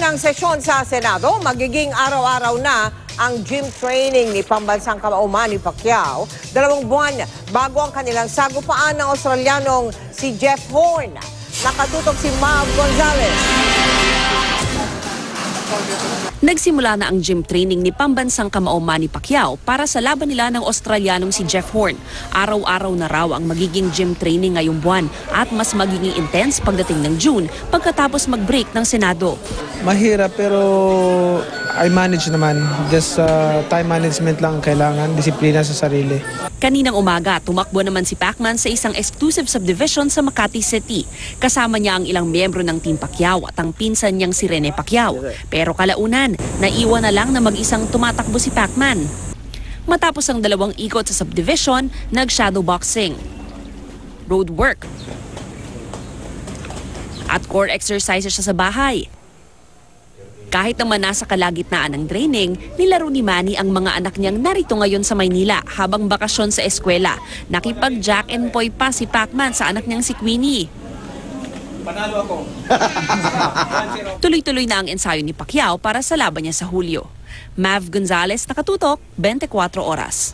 Walang sesyon sa Senado, magiging araw-araw na ang gym training ni pambansang kamao Manny Pacquiao. 2 buwan bago ang kanilang sagupaan ng Australianong si Jeff Horn. Nakatutok si Mav Gonzalez. Nagsimula na ang gym training ni pambansang kamao Manny Pacquiao para sa laban nila ng Australianong si Jeff Horn. Araw-araw na raw ang magiging gym training ngayong buwan at mas magiging intense pagdating ng June pagkatapos mag-break ng Senado. Mahirap pero I manage naman. Just time management lang kailangan, disiplina sa sarili. Kaninang umaga, tumakbo naman si Pacman sa isang exclusive subdivision sa Makati City. Kasama niya ang ilang miyembro ng Team Pacquiao at ang pinsan niyang si Rene Pacquiao. Pero kalaunan, naiwan na lang na mag-isang tumatakbo si Pacman. Matapos ang 2 ikot sa subdivision, nag-shadowboxing, road work, at core exercises siya sa bahay. Kahit naman nasa kalagitnaan ng training, nilaro ni Manny ang mga anak niyang narito ngayon sa Maynila habang bakasyon sa eskwela. Nakipag-jack and poy pa si Pacman sa anak niyang si Queenie. Panalo ako. Tuloy-tuloy na ang ensayo ni Pacquiao para sa laban niya sa Hulyo. Mav Gonzalez, nakatutok, 24 Oras.